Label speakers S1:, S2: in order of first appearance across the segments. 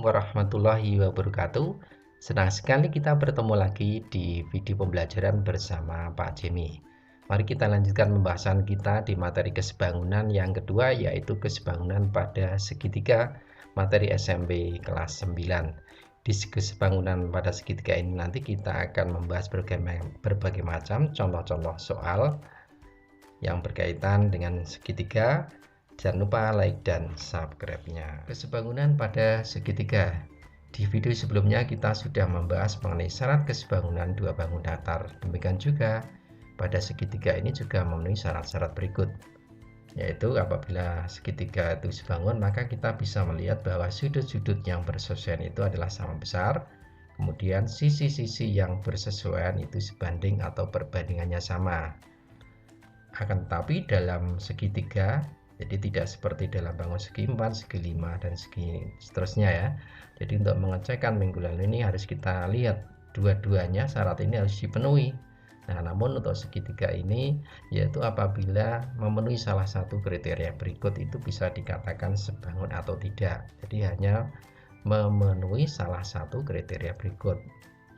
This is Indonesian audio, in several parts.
S1: warahmatullahi wabarakatuh. Senang sekali kita bertemu lagi di video pembelajaran bersama Pak Jemi. Mari kita lanjutkan pembahasan kita di materi kesebangunan yang kedua, yaitu kesebangunan pada segitiga materi SMP kelas 9. Di kesebangunan pada segitiga ini nanti kita akan membahas berbagai macam contoh-contoh soal yang berkaitan dengan segitiga. Jangan lupa like dan subscribe-nya. Kesebangunan pada segitiga. Di video sebelumnya kita sudah membahas mengenai syarat kesebangunan dua bangun datar. Demikian juga pada segitiga ini juga memenuhi syarat-syarat berikut, yaitu apabila segitiga itu sebangun, maka kita bisa melihat bahwa sudut-sudut yang bersesuaian itu adalah sama besar. Kemudian sisi-sisi yang bersesuaian itu sebanding atau perbandingannya sama. Akan tetapi dalam segitiga, jadi tidak seperti dalam bangun segi 4, segi 5, dan segi seterusnya ya. Jadi untuk mengecekkan minggu lalu ini harus kita lihat dua-duanya syarat ini harus dipenuhi. Nah, namun untuk segitiga ini yaitu apabila memenuhi salah satu kriteria berikut itu bisa dikatakan sebangun atau tidak. Jadi hanya memenuhi salah satu kriteria berikut,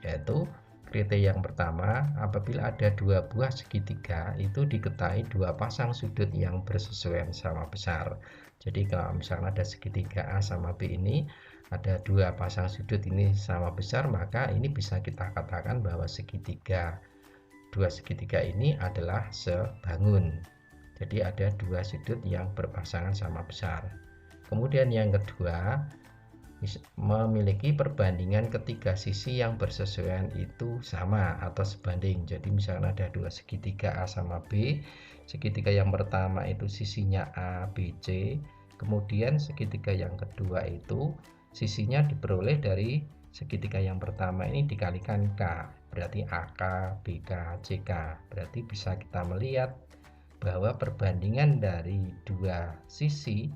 S1: yaitu kriteria yang pertama, apabila ada dua buah segitiga itu diketahui dua pasang sudut yang bersesuaian sama besar. Jadi kalau misalnya ada segitiga A sama B ini ada dua pasang sudut ini sama besar, maka ini bisa kita katakan bahwa dua segitiga ini adalah sebangun. Jadi ada dua sudut yang berpasangan sama besar. Kemudian yang kedua, memiliki perbandingan ketiga sisi yang bersesuaian itu sama atau sebanding. Jadi misalnya ada dua segitiga A sama B, segitiga yang pertama itu sisinya A, B, C, kemudian segitiga yang kedua itu sisinya diperoleh dari segitiga yang pertama ini dikalikan K, berarti AK, BK, CK. Berarti bisa kita melihat bahwa perbandingan dari dua sisi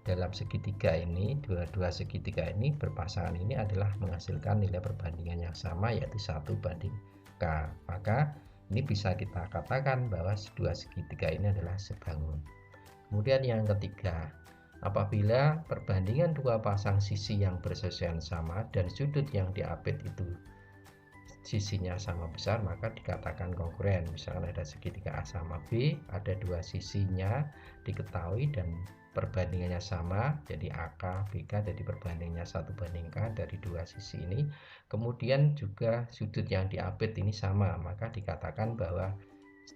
S1: dalam segitiga ini, dua segitiga ini berpasangan ini adalah menghasilkan nilai perbandingan yang sama, yaitu 1 banding K. Maka ini bisa kita katakan bahwa dua segitiga ini adalah sebangun. Kemudian yang ketiga, apabila perbandingan dua pasang sisi yang bersesuaian sama dan sudut yang diapit itu sisinya sama besar, maka dikatakan kongruent. Misalkan ada segitiga A sama B, ada dua sisinya diketahui dan perbandingannya sama, jadi AK, BK, jadi perbandingannya 1 banding K dari dua sisi ini. Kemudian juga sudut yang diapit ini sama, maka dikatakan bahwa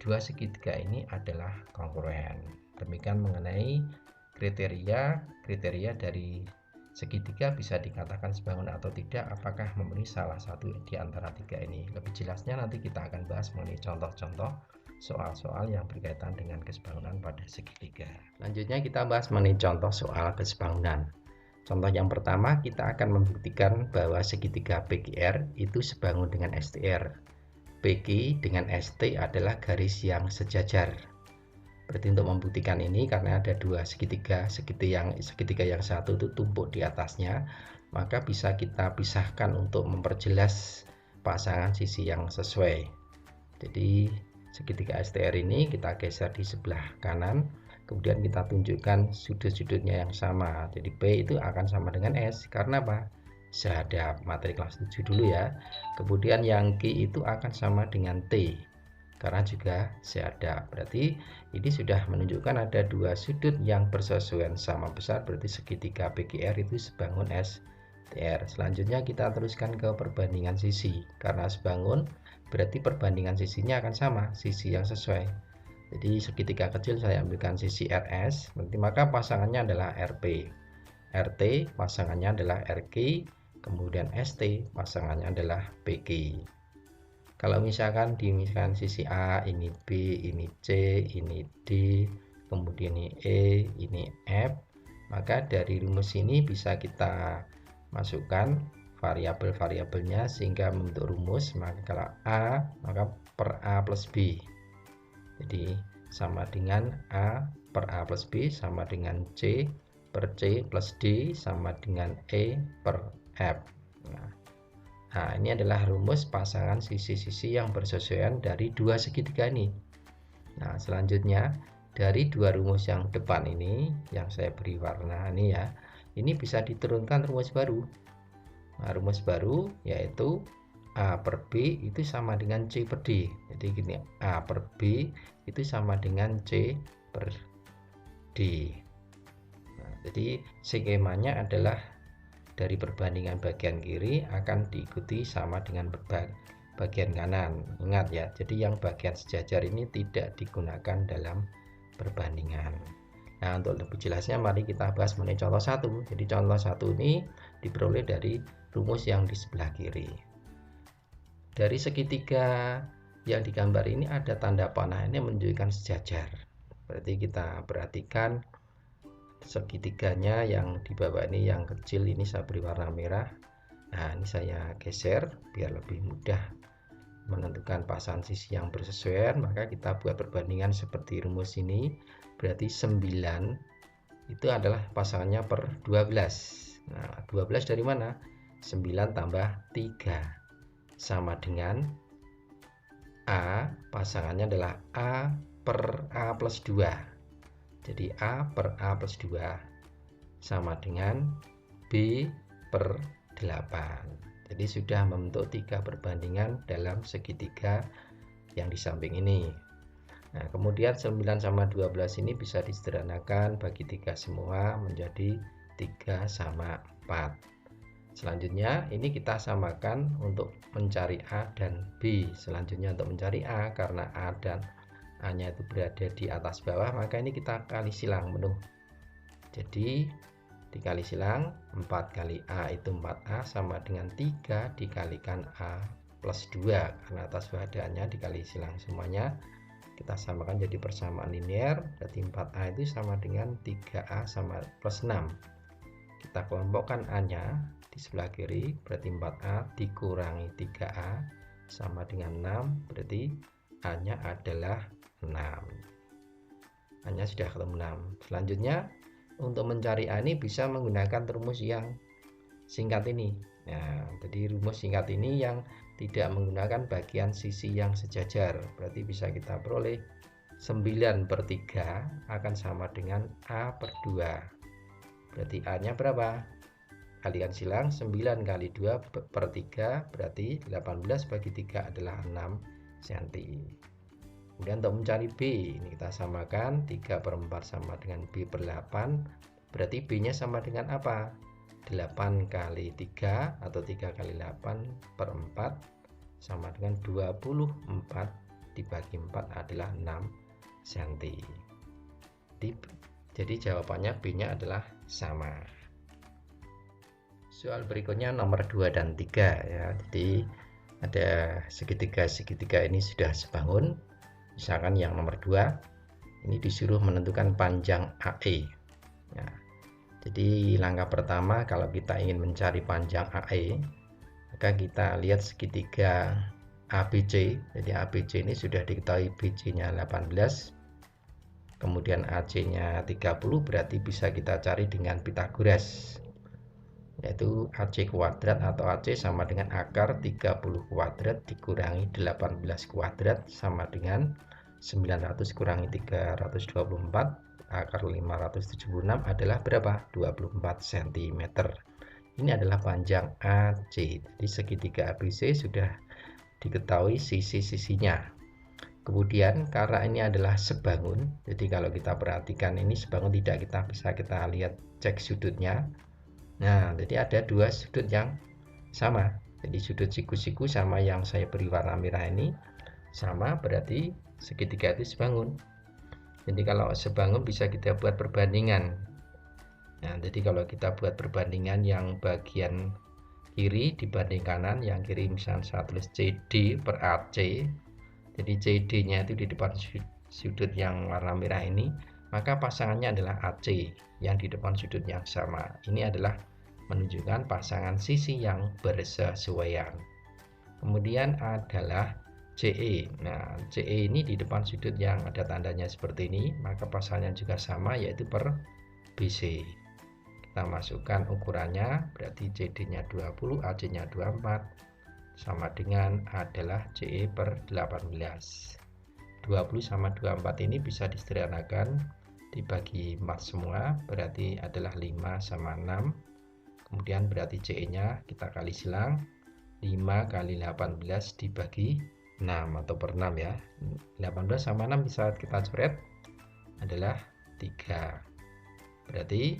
S1: dua segitiga ini adalah kongruent. Demikian mengenai kriteria dari segitiga bisa dikatakan sebangun atau tidak, apakah memenuhi salah satu di antara tiga ini. Lebih jelasnya nanti kita akan bahas mengenai contoh-contoh soal-soal yang berkaitan dengan kesebangunan pada segitiga. Selanjutnya kita bahas mengenai contoh soal kesebangunan. Contoh yang pertama, kita akan membuktikan bahwa segitiga PQR itu sebangun dengan STR. PQ dengan ST adalah garis yang sejajar. Berarti untuk membuktikan ini, karena ada dua segitiga yang satu itu tumpuk di atasnya, maka bisa kita pisahkan untuk memperjelas pasangan sisi yang sesuai. Jadi segitiga STR ini kita geser di sebelah kanan, kemudian kita tunjukkan sudut-sudutnya yang sama. Jadi P itu akan sama dengan S, karena apa? Sehadap materi kelas 7 dulu ya. Kemudian yang Q itu akan sama dengan T, karena juga sehadap. Berarti ini sudah menunjukkan ada dua sudut yang bersesuaian sama besar, berarti segitiga PQR itu sebangun STR. Selanjutnya kita teruskan ke perbandingan sisi. Karena sebangun berarti perbandingan sisinya akan sama, sisi yang sesuai. Jadi segitiga kecil saya ambilkan sisi RS, nanti maka pasangannya adalah RP. RT pasangannya adalah RQ, kemudian ST pasangannya adalah PQ. Kalau misalkan sisi A, ini B, ini C, ini D, kemudian ini E, ini F, maka dari rumus ini bisa kita masukkan variabel-variabelnya sehingga membentuk rumus. Maka kalau A, maka per A plus B, jadi sama dengan A per A plus B sama dengan C per C plus D sama dengan E per F. Nah, ini adalah rumus pasangan sisi-sisi yang bersesuaian dari dua segitiga ini. Nah, selanjutnya dari dua rumus yang depan ini yang saya beri warna ini ya, ini bisa diturunkan rumus baru. Nah, rumus baru yaitu A per B itu sama dengan C per D. Jadi gini, A per B itu sama dengan C per D. Nah, jadi skemanya adalah dari perbandingan bagian kiri akan diikuti sama dengan bagian kanan. Ingat ya, jadi yang bagian sejajar ini tidak digunakan dalam perbandingan. Nah, untuk lebih jelasnya mari kita bahas mengenai contoh satu. Jadi contoh satu ini diperoleh dari rumus yang di sebelah kiri. Dari segitiga yang digambar ini ada tanda panah ini menunjukkan sejajar. Berarti kita perhatikan segitiganya yang di bawah ini yang kecil ini saya beri warna merah. Nah, ini saya geser biar lebih mudah menentukan pasangan sisi yang bersesuaian. Maka kita buat perbandingan seperti rumus ini. Berarti 9 itu adalah pasangannya per 12. Nah, 12 dari mana? 9 tambah 3 sama dengan A, pasangannya adalah A per A plus 2. Jadi A per A plus 2 sama dengan B per 8. Jadi sudah membentuk 3 perbandingan dalam segitiga yang di samping ini. Nah, kemudian 9 sama 12 ini bisa disederhanakan bagi 3 semua menjadi 3 sama 4. Selanjutnya ini kita samakan untuk mencari A dan B. Selanjutnya untuk mencari A, karena A dan A-nya itu berada di atas bawah, maka ini kita kali silang penuh. Jadi dikali silang 4 kali A itu 4A sama dengan 3 dikalikan A plus 2, karena atas bawah A-nya dikali silang semuanya. Kita samakan jadi persamaan linear, berarti 4A itu sama dengan 3A sama plus 6. Kita kelompokkan A-nya di sebelah kiri, berarti 4A dikurangi 3A sama dengan 6, berarti A-nya adalah 6. A-nya sudah ketemu 6. Selanjutnya, untuk mencari A ini bisa menggunakan rumus yang singkat ini. Nah, jadi rumus singkat ini yang tidak menggunakan bagian sisi yang sejajar, berarti bisa kita peroleh 9 per 3 akan sama dengan A per 2. Berarti A nya berapa? Kalikan silang 9 kali 2 per 3 berarti 18 bagi 3 adalah 6 cm. Kemudian untuk mencari B, ini kita samakan 3 per 4 sama dengan B per 8, berarti B nya sama dengan apa? 8 kali 3 atau 3 kali 8 per 4 sama dengan 24 dibagi 4 adalah 6 cm. Jadi jawabannya B nya adalah sama. Soal berikutnya nomor 2 dan 3 ya. Jadi ada segitiga ini sudah sebangun. Misalkan yang nomor 2 ini disuruh menentukan panjang AE ya. Jadi langkah pertama kalau kita ingin mencari panjang AE, maka kita lihat segitiga ABC. Jadi ABC ini sudah diketahui BC-nya 18, kemudian AC-nya 30, berarti bisa kita cari dengan Pythagoras, yaitu AC kuadrat atau AC sama dengan akar 30 kuadrat dikurangi 18 kuadrat sama dengan 900 kurangi 324, akar 576 adalah berapa? 24 cm. Ini adalah panjang AC. Jadi segitiga ABC sudah diketahui sisi-sisinya. Kemudian karena ini adalah sebangun, jadi kalau kita perhatikan ini sebangun tidak bisa kita lihat cek sudutnya. Nah, jadi ada dua sudut yang sama. Jadi sudut siku-siku sama yang saya beri warna merah ini sama, berarti segitiga itu sebangun. Jadi kalau sebangun bisa kita buat perbandingan. Nah, jadi kalau kita buat perbandingan yang bagian kiri dibanding kanan, yang kiri misalnya saya tulis CD per AC. Jadi CD-nya itu di depan sudut yang warna merah ini, maka pasangannya adalah AC yang di depan sudut yang sama. Ini adalah menunjukkan pasangan sisi yang bersesuaian. Kemudian adalah CE. Nah, CE ini di depan sudut yang ada tandanya seperti ini, maka pasangannya juga sama, yaitu per BC. Kita masukkan ukurannya, berarti CD-nya 20, AC-nya 24, sama dengan adalah CE per 18. 20 sama 24 ini bisa disederhanakan dibagi 4 semua, berarti adalah 5 sama 6. Kemudian berarti CE-nya kita kali silang, 5 kali 18 dibagi 6 atau per 6 ya. 18 sama 6 bisa kita coret adalah 3. Berarti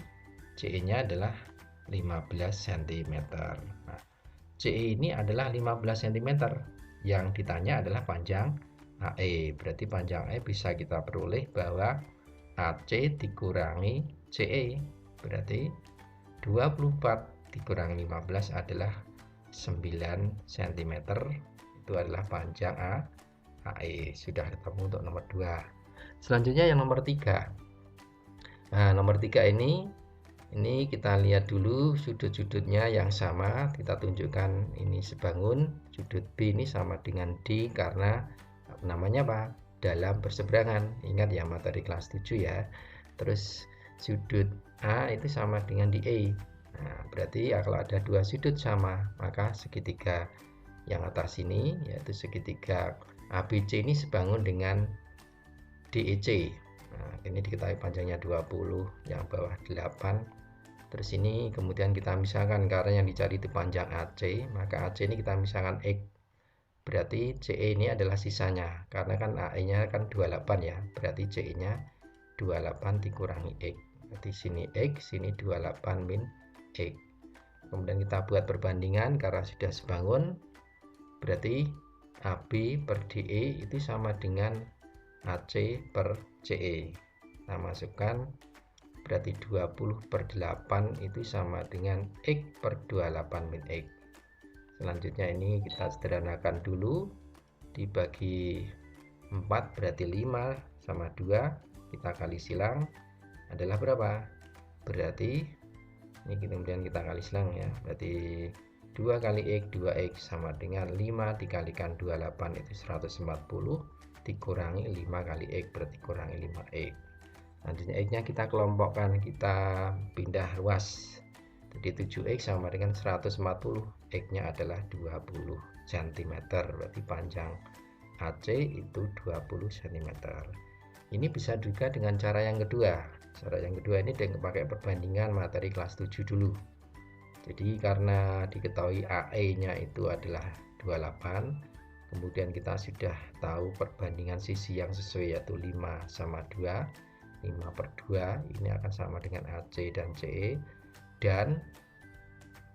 S1: CE-nya adalah 15 cm. Nah, CE ini adalah 15 cm. Yang ditanya adalah panjang AE. Berarti panjang AE bisa kita peroleh bahwa AC dikurangi CE. Berarti 24 dikurangi 15 adalah 9 cm. Itu adalah panjang AE. Sudah ketemu untuk nomor 2. Selanjutnya yang nomor 3. Nah, nomor 3 ini kita lihat dulu sudut-sudutnya yang sama. Kita tunjukkan ini sebangun. Sudut B ini sama dengan D karena namanya apa? Dalam berseberangan. Ingat ya materi kelas 7 ya. Terus sudut A itu sama dengan DE. Nah, berarti ya kalau ada dua sudut sama, maka segitiga yang atas ini yaitu segitiga ABC ini sebangun dengan DEC. Nah, ini diketahui panjangnya 20, yang bawah 8. Terus ini kemudian kita misalkan karena yang dicari itu panjang AC, maka AC ini kita misalkan X. Berarti CE ini adalah sisanya, karena kan AE-nya kan 28 ya. Berarti CE-nya 28 dikurangi X. Berarti sini X, sini 28 min X. Kemudian kita buat perbandingan karena sudah sebangun. Berarti AB per DE itu sama dengan AC per CE. Kita masukkan berarti 20 per 8 itu sama dengan X per 28 min X. Selanjutnya ini kita sederhanakan dulu, dibagi 4 berarti 5 sama 2, kita kali silang adalah berapa? Berarti ini kemudian kita kali silang ya, berarti 2 kali X 2X sama dengan 5 dikalikan 28 itu 140 dikurangi 5 kali X berarti kurangi 5X. Nantinya X-nya kita kelompokkan, kita pindah ruas. Jadi 7X sama dengan 140. X-nya adalah 20 cm. Berarti panjang AC itu 20 cm. Ini bisa juga dengan cara yang kedua. Cara yang kedua ini dengan pakai perbandingan materi kelas 7 dulu. Jadi karena diketahui AE-nya itu adalah 28. Kemudian kita sudah tahu perbandingan sisi yang sesuai yaitu 5 sama 2. 5 per 2 ini akan sama dengan AC dan CE, dan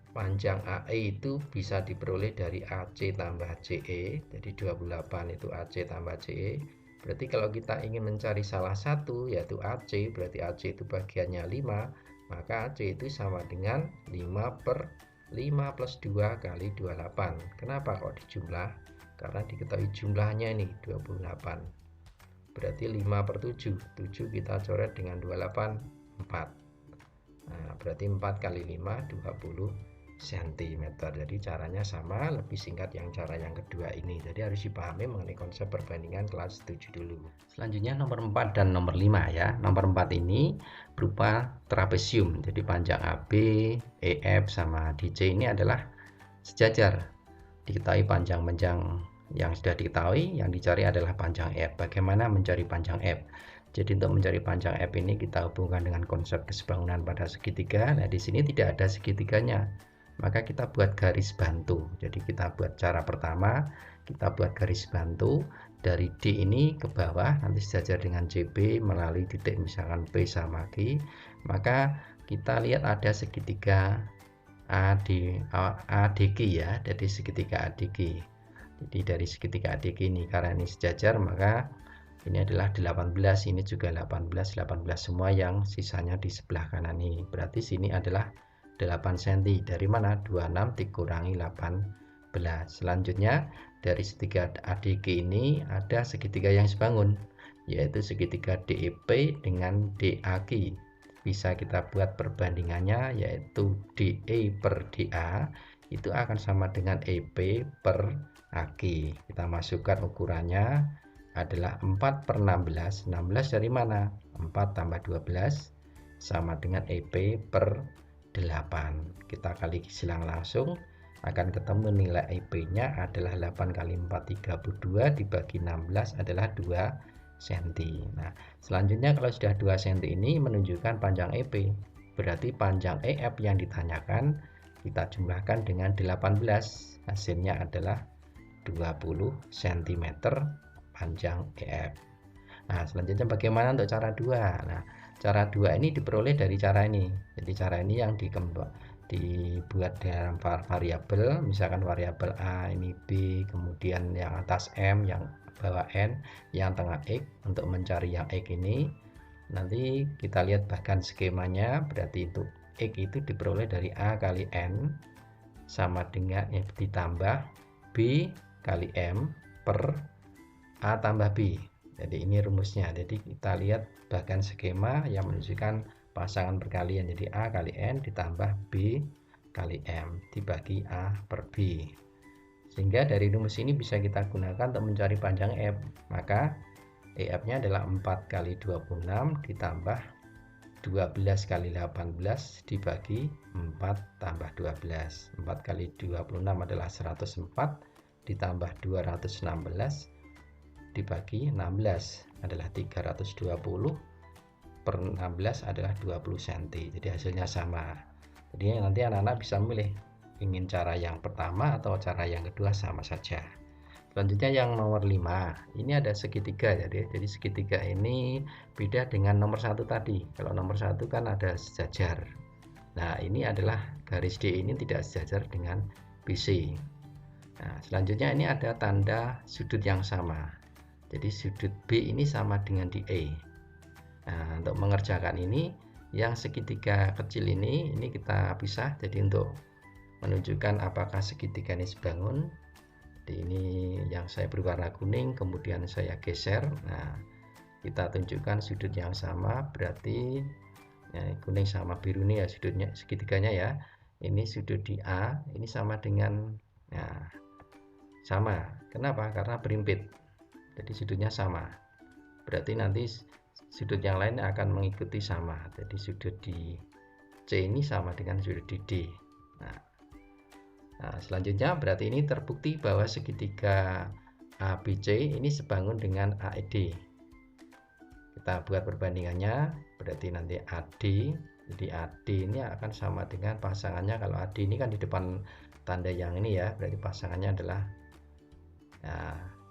S1: panjang AE itu bisa diperoleh dari AC tambah CE. Jadi 28 itu AC tambah CE. Berarti kalau kita ingin mencari salah satu yaitu AC, berarti AC itu bagiannya 5, maka AC itu sama dengan 5 per 5 plus 2 kali 28. Kenapa kok dijumlah? Karena diketahui jumlahnya ini 28. Berarti 5 per 7. 7 kita coret dengan 28, 4. Nah, berarti 4 kali 5, 20 cm. Jadi caranya sama, lebih singkat yang cara yang kedua ini. Jadi harus dipahami mengenai konsep perbandingan kelas 7 dulu. Selanjutnya nomor 4 dan nomor 5 ya. Nomor 4 ini berupa trapesium. Jadi panjang AB, EF sama DC ini adalah sejajar. Diketahui panjang-panjang yang sudah diketahui, yang dicari adalah panjang F. Bagaimana mencari panjang F? Jadi untuk mencari panjang F ini kita hubungkan dengan konsep kesebangunan pada segitiga. Nah, di sini tidak ada segitiganya, maka kita buat garis bantu. Jadi kita buat cara pertama, kita buat garis bantu dari D ini ke bawah, nanti sejajar dengan JB melalui titik misalkan P sama G. Maka kita lihat ada segitiga ADG ya, dari segitiga ADG. Jadi dari segitiga ADG ini karena ini sejajar, maka ini adalah 18, ini juga 18 semua yang sisanya di sebelah kanan ini. Berarti sini adalah 8 cm. Dari mana? 26 dikurangi 18. Selanjutnya dari segitiga ADG ini ada segitiga yang sebangun, yaitu segitiga DEP dengan DAG. Bisa kita buat perbandingannya, yaitu DE per DA itu akan sama dengan EP per AG. Kita masukkan ukurannya adalah 4 per 16. 16 dari mana? 4 tambah 12 sama dengan EP per 8. Kita kali silang langsung, akan ketemu nilai EP-nya adalah 8 kali 4 32 dibagi 16 adalah 2 cm. Nah, selanjutnya kalau sudah 2 cm ini menunjukkan panjang EP. Berarti panjang EF yang ditanyakan kita jumlahkan dengan 18. Hasilnya adalah 20 cm panjang EF. Nah, selanjutnya bagaimana untuk cara 2? Nah, cara 2 ini diperoleh dari cara ini. Jadi cara ini yang dibuat dalam variabel, misalkan variabel A ini B, kemudian yang atas M, yang bawah N, yang tengah X. Untuk mencari yang X ini nanti kita lihat bahkan skemanya. Berarti untuk X itu diperoleh dari A kali N sama dengan ditambah B kali M per A tambah B. Jadi ini rumusnya. Jadi kita lihat bahkan skema yang menunjukkan pasangan perkalian. Jadi A kali N ditambah B kali M dibagi A per B. Sehingga dari rumus ini bisa kita gunakan untuk mencari panjang F. Maka EF-nya adalah 4 kali 26 ditambah 12 kali 18 dibagi 4 tambah 12. 4 kali 26 adalah 104 ditambah 216 dibagi 16 adalah 320 per 16 adalah 20 cm. Jadi hasilnya sama. Jadi nanti anak-anak bisa memilih ingin cara yang pertama atau cara yang kedua, sama saja. Selanjutnya yang nomor 5, ini ada segitiga. Jadi segitiga ini beda dengan nomor 1 tadi. Kalau nomor 1 kan ada sejajar. Nah, ini adalah garis D ini tidak sejajar dengan BC. Nah, selanjutnya ini ada tanda sudut yang sama. Jadi sudut B ini sama dengan DE. Nah, untuk mengerjakan ini, yang segitiga kecil ini kita pisah. Jadi untuk menunjukkan apakah segitiga ini sebangun, jadi ini yang saya beri warna kuning, kemudian saya geser. Nah, kita tunjukkan sudut yang sama, berarti ya, kuning sama biru ini ya sudutnya, segitiganya ya. Ini sudut di A, ini sama dengan, nah, sama. Kenapa? Karena berimpit. Jadi sudutnya sama. Berarti nanti sudut yang lain akan mengikuti sama. Jadi sudut di C ini sama dengan sudut di D. Nah, selanjutnya berarti ini terbukti bahwa segitiga ABC ini sebangun dengan AED. Kita buat perbandingannya, berarti nanti AD, jadi AD ini akan sama dengan pasangannya. Kalau AD ini kan di depan tanda yang ini ya, berarti pasangannya adalah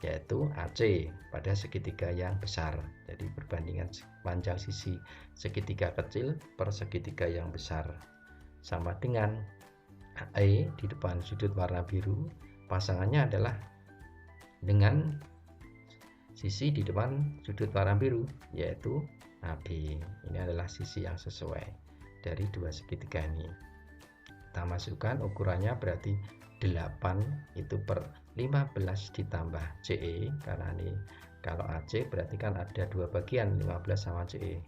S1: yaitu AC pada segitiga yang besar. Jadi perbandingan panjang sisi segitiga kecil per segitiga yang besar sama dengan AE di depan sudut warna biru, pasangannya adalah dengan sisi di depan sudut warna biru, yaitu AB. Ini adalah sisi yang sesuai dari dua segitiga ini. Kita masukkan ukurannya, berarti 8 itu per 15 ditambah CE, karena ini kalau AC berarti kan ada dua bagian, 15 sama CE,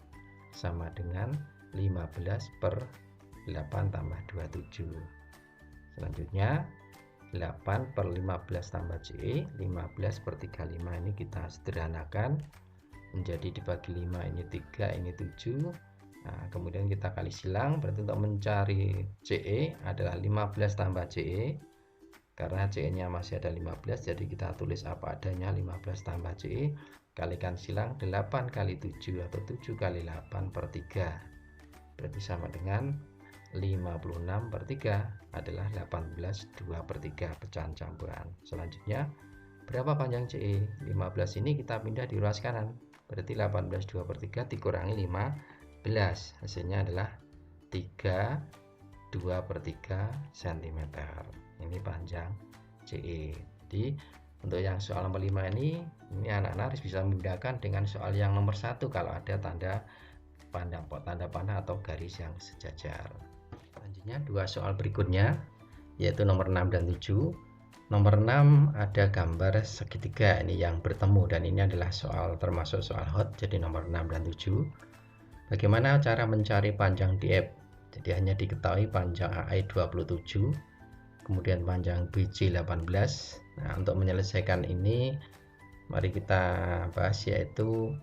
S1: sama dengan 15 per 8 tambah 27. Selanjutnya 8 per 15 tambah CE, 15 per 35. Ini kita sederhanakan menjadi dibagi 5, ini 3, ini 7. Nah, kemudian kita kali silang, berarti untuk mencari CE adalah 15 tambah CE. Karena CE nya masih ada 15, jadi kita tulis apa adanya, 15 tambah CE, kalikan silang 8 kali 7 atau 7 kali 8 per 3, berarti sama dengan 56 per 3 adalah 18, 2 per 3 pecahan campuran. Selanjutnya berapa panjang CE? 15 ini kita pindah di ruas kanan, berarti 18 2 per 3 dikurangi 15, hasilnya adalah 3 2 per 3 cm. Ini panjang CE. Jadi untuk yang soal nomor 5 ini anak-anak harus bisa membedakan dengan soal yang nomor 1 kalau ada tanda panah atau garis yang sejajar. Selanjutnya dua soal berikutnya, yaitu nomor 6 dan 7. Nomor 6 ada gambar segitiga ini yang bertemu, dan ini adalah soal termasuk soal hot. Jadi nomor 6 dan 7. Bagaimana cara mencari panjang DF? Jadi hanya diketahui panjang AE 27, kemudian panjang BC 18. Nah, untuk menyelesaikan ini mari kita bahas, yaitu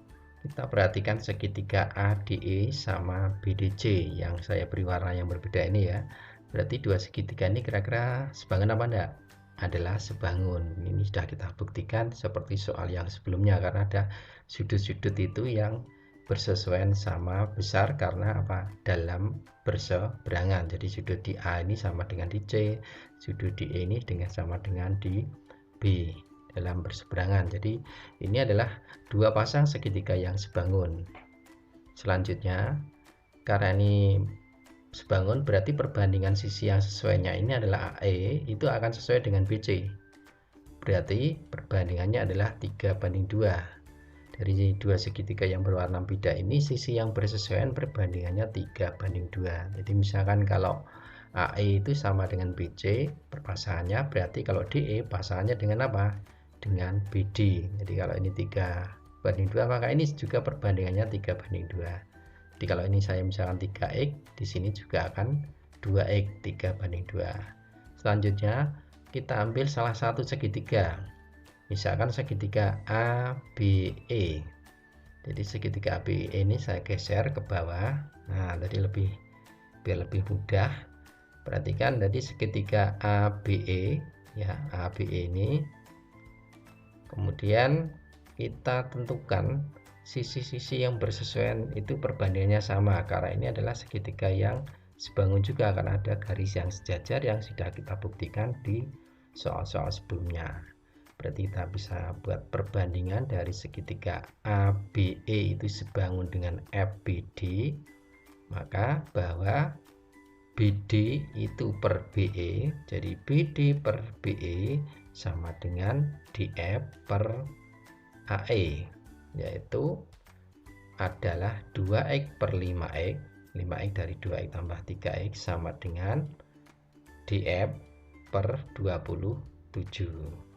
S1: kita perhatikan segitiga ADE sama BDC yang saya beri warna yang berbeda ini ya. Berarti dua segitiga ini kira-kira sebangun apa enggak? Adalah sebangun. Ini sudah kita buktikan seperti soal yang sebelumnya, karena ada sudut-sudut itu yang bersesuaian sama besar karena apa? Dalam berseberangan. Jadi sudut di A ini sama dengan di C, sudut di E ini sama dengan di B dalam berseberangan. Jadi ini adalah dua pasang segitiga yang sebangun. Selanjutnya, karena ini sebangun berarti perbandingan sisi yang sesuainya ini adalah AE itu akan sesuai dengan BC. Berarti perbandingannya adalah 3:2. Dari dua segitiga yang berwarna beda ini, sisi yang bersesuaian perbandingannya 3:2. Jadi misalkan kalau AE itu sama dengan BC perpasangannya, berarti kalau DE pasangannya dengan apa? Dengan BD. Jadi kalau ini 3:2, maka ini juga perbandingannya 3:2. Jadi kalau ini saya misalkan 3x, di sini juga akan 2x, 3:2. Selanjutnya kita ambil salah satu segitiga. Misalkan segitiga ABE. Jadi segitiga ABE ini saya geser ke bawah. Nah, tadi biar lebih mudah. Perhatikan tadi segitiga ABE ya, ABE ini. Kemudian kita tentukan sisi-sisi yang bersesuaian itu perbandingannya sama, karena ini adalah segitiga yang sebangun juga akan ada garis yang sejajar yang sudah kita buktikan di soal-soal sebelumnya. Berarti kita bisa buat perbandingan dari segitiga ABE itu sebangun dengan FBD, maka bahwa BD itu per BE, jadi BD per BE sama dengan DF per AE, yaitu adalah 2x per 5x, 5x dari 2x tambah 3x sama dengan DF per 27.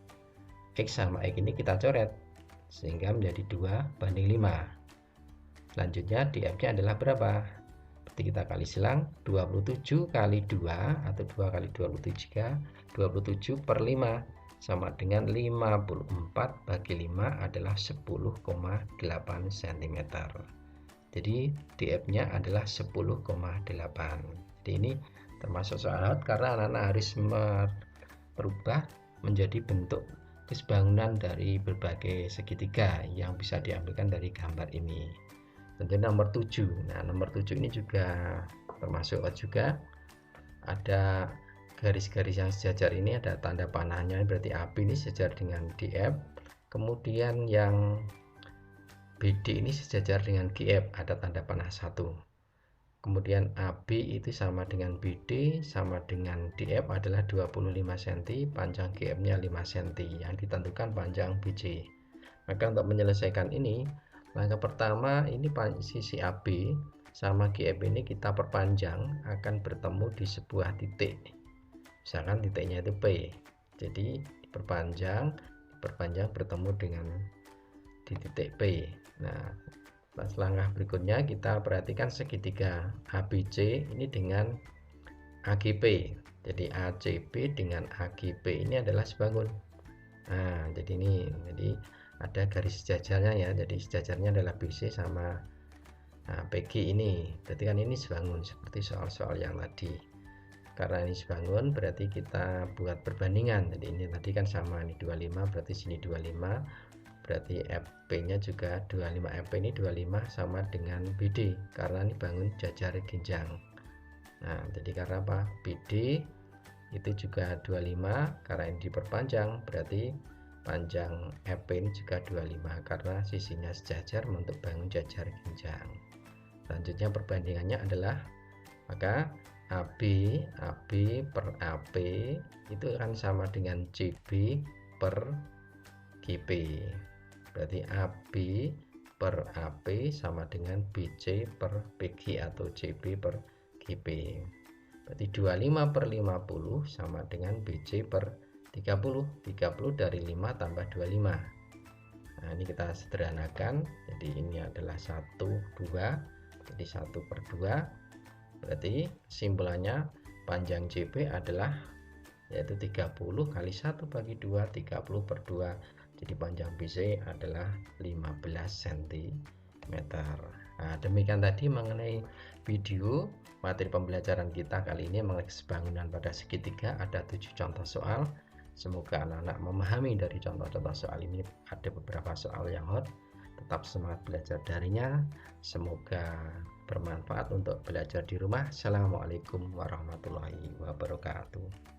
S1: X sama X ini kita coret sehingga menjadi 2:5. Selanjutnya DF-nya adalah berapa? Berarti kita kali silang 27 kali 2 atau 2 kali 27, 27 per 5 sama dengan 54 bagi 5 adalah 10,8 cm. Jadi DF-nya adalah 10,8. Jadi ini termasuk soal karena anak-anak harus merubah menjadi bentuk kesebangunan dari berbagai segitiga yang bisa diambilkan dari gambar ini. Tentu nomor 7. Nah, nomor 7 ini juga termasuk juga ada garis-garis yang sejajar, ini ada tanda panahnya, berarti AB ini sejajar dengan DF. Kemudian yang BD ini sejajar dengan GF, ada tanda panah 1. Kemudian AB itu sama dengan BD sama dengan DF adalah 25 cm, panjang GF-nya 5 cm yang ditentukan panjang BC. Maka untuk menyelesaikan ini, langkah pertama ini sisi AB sama GF ini kita perpanjang akan bertemu di sebuah titik. Misalkan titiknya itu P. Jadi diperpanjang bertemu dengan di titik P. Nah, langkah berikutnya kita perhatikan segitiga ABC ini dengan AGP. Jadi ACB dengan AGP ini adalah sebangun. Nah, jadi ada garis sejajarnya ya. Jadi sejajarnya adalah BC sama PG ini. Berarti kan ini sebangun seperti soal-soal yang tadi. Karena ini sebangun berarti kita buat perbandingan. Jadi ini tadi kan sama, ini 25 berarti sini 25. Berarti FP nya juga 25, FP ini 25 sama dengan BD karena ini bangun jajar genjang. Nah, jadi karena apa? BD itu juga 25 karena ini diperpanjang, berarti panjang FP ini juga 25 karena sisinya sejajar untuk bangun jajar genjang. Selanjutnya perbandingannya adalah maka AB per AP itu akan sama dengan CB per GP. Berarti AB per AP sama dengan BC per PG atau CB per GP. Berarti 25 per 50 sama dengan BC per 30. 30 dari 5 tambah 25. Nah, ini kita sederhanakan. Jadi ini adalah 1, 2. Jadi 1 per 2. Berarti kesimpulannya panjang CB adalah yaitu 30 kali 1 bagi 2, 30 per 2. Jadi panjang BC adalah 15 cm. Nah, demikian tadi mengenai video materi pembelajaran kita kali ini mengenai kesebangunan pada segitiga. Ada 7 contoh soal. Semoga anak-anak memahami dari contoh-contoh soal ini. Ada beberapa soal yang hot, tetap semangat belajar darinya. Semoga bermanfaat untuk belajar di rumah. Assalamualaikum warahmatullahi wabarakatuh.